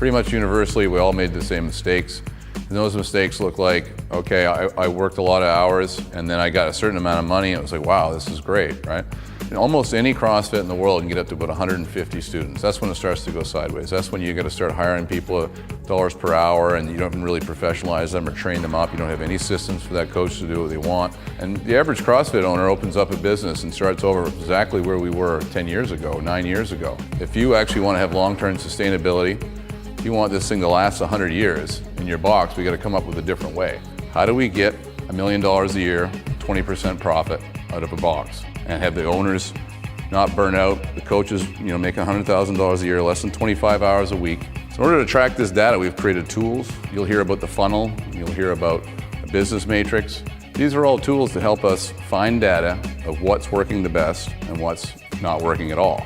pretty much universally, we all made the same mistakes. And those mistakes look like, okay, I worked a lot of hours and then I got a certain amount of money and it was like, wow, this is great, right? And almost any CrossFit in the world can get up to about 150 students. That's when it starts to go sideways. That's when you got to start hiring people dollars per hour and you don't really professionalize them or train them up. You don't have any systems for that coach to do what they want. And the average CrossFit owner opens up a business and starts over exactly where we were 10 years ago, 9 years ago. If you actually want to have long-term sustainability, if you want this thing to last 100 years in your box, we got to come up with a different way. How do we get $1 million a year, 20% profit out of a box, and have the owners not burn out, the coaches, making $100,000 a year, less than 25 hours a week? So in order to track this data, we've created tools. You'll hear about the funnel, you'll hear about a business matrix. These are all tools to help us find data of what's working the best and what's not working at all.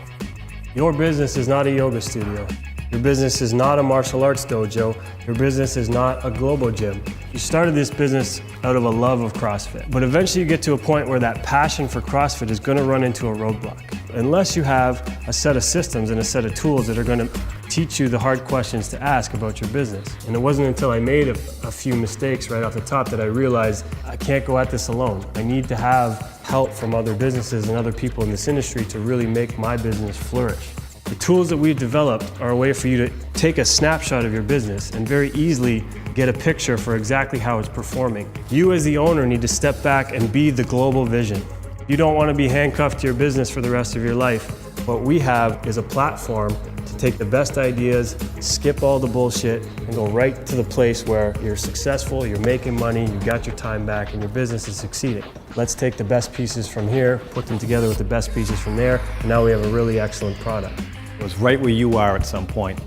Your business is not a yoga studio. Your business is not a martial arts dojo. Your business is not a global gym. You started this business out of a love of CrossFit, but eventually you get to a point where that passion for CrossFit is going to run into a roadblock. Unless you have a set of systems and a set of tools that are going to teach you the hard questions to ask about your business. And it wasn't until I made a few mistakes right off the top that I realized I can't go at this alone. I need to have help from other businesses and other people in this industry to really make my business flourish. The tools that we've developed are a way for you to take a snapshot of your business and very easily get a picture for exactly how it's performing. You as the owner need to step back and be the global vision. You don't want to be handcuffed to your business for the rest of your life. What we have is a platform to take the best ideas, skip all the bullshit, and go right to the place where you're successful, you're making money, you got your time back, and your business is succeeding. Let's take the best pieces from here, put them together with the best pieces from there, and now we have a really excellent product. It was right where you are at some point.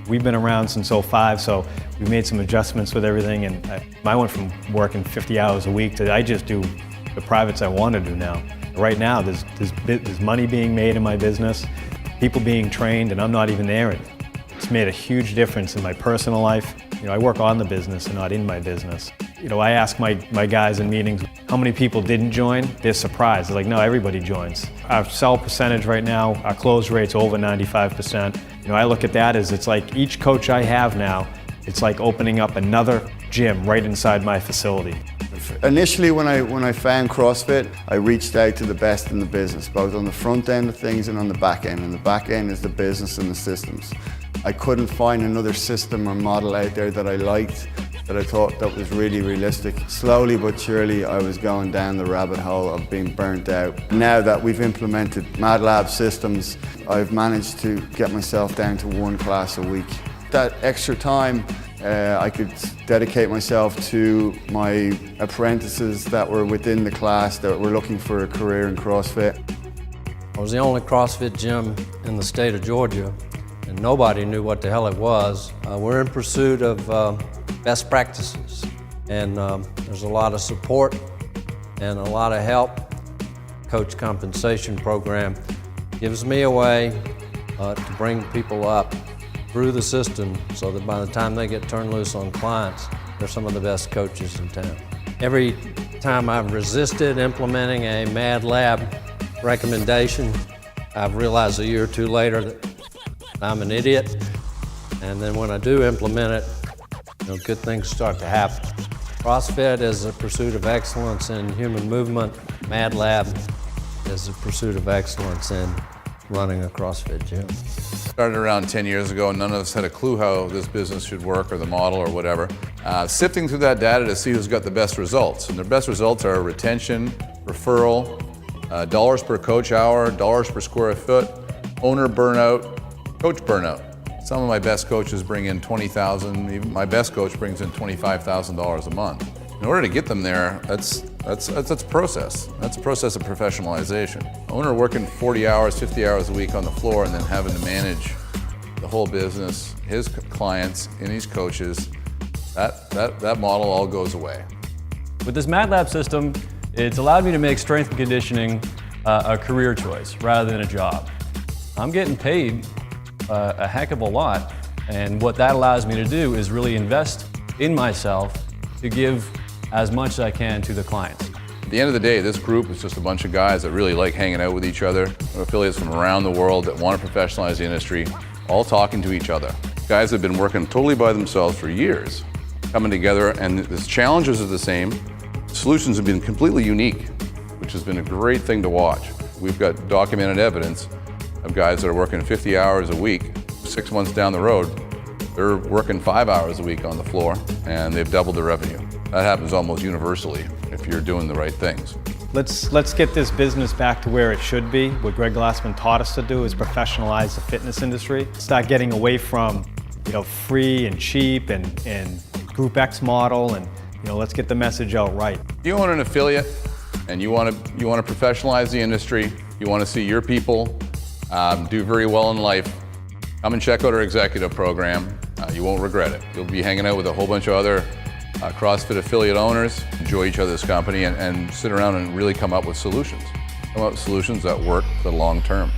We've been around since '05, so we made some adjustments with everything, and I went from working 50 hours a week to I just do the privates I want to do now. Right now, there's money being made in my business, people being trained, and I'm not even there. It's made a huge difference in my personal life. I work on the business and not in my business. I ask my guys in meetings, how many people didn't join? They're surprised. They're like, no, everybody joins. Our sell percentage right now, our close rate's over 95%. I look at that as it's like each coach I have now, it's like opening up another gym right inside my facility. Initially, when I found CrossFit, I reached out to the best in the business, both on the front end of things and on the back end. And the back end is the business and the systems. I couldn't find another system or model out there that I liked, that I thought that was really realistic. Slowly but surely, I was going down the rabbit hole of being burnt out. Now that we've implemented MadLab systems, I've managed to get myself down to 1 class a week. That extra time, I could dedicate myself to my apprentices that were within the class that were looking for a career in CrossFit. I was the only CrossFit gym in the state of Georgia, and nobody knew what the hell it was. We're in pursuit of best practices, and there's a lot of support and a lot of help. Coach compensation program gives me a way to bring people up through the system so that by the time they get turned loose on clients, they're some of the best coaches in town. Every time I've resisted implementing a MadLab recommendation, I've realized a year or two later that I'm an idiot. And then when I do implement it, good things start to happen. CrossFit is a pursuit of excellence in human movement. MadLab is a pursuit of excellence in running a CrossFit gym. Started around 10 years ago, and none of us had a clue how this business should work or the model or whatever. Sifting through that data to see who's got the best results. And the best results are retention, referral, dollars per coach hour, dollars per square foot, owner burnout, coach burnout. Some of my best coaches bring in $20,000, even my best coach brings in $25,000 a month. In order to get them there, that's a process. That's a process of professionalization. Owner working 40 hours, 50 hours a week on the floor and then having to manage the whole business, his clients and his coaches, that model all goes away. With this MadLab system, it's allowed me to make strength and conditioning a career choice rather than a job. I'm getting paid a heck of a lot, and what that allows me to do is really invest in myself to give as much as I can to the clients. At the end of the day, this group is just a bunch of guys that really like hanging out with each other, affiliates from around the world that want to professionalize the industry, all talking to each other. Guys have been working totally by themselves for years, coming together, and the challenges are the same. Solutions have been completely unique, which has been a great thing to watch. We've got documented evidence of guys that are working 50 hours a week. 6 months down the road, they're working 5 hours a week on the floor, and they've doubled their revenue. That happens almost universally if you're doing the right things. Let's get this business back to where it should be. What Greg Glassman taught us to do is professionalize the fitness industry. Start getting away from, free and cheap and Group X model, and let's get the message out right. If you own an affiliate and you want to professionalize the industry, you want to see your people do very well in life, come and check out our executive program. You won't regret it. You'll be hanging out with a whole bunch of other CrossFit affiliate owners, enjoy each other's company, and sit around and really come up with solutions. Come up with solutions that work for the long term.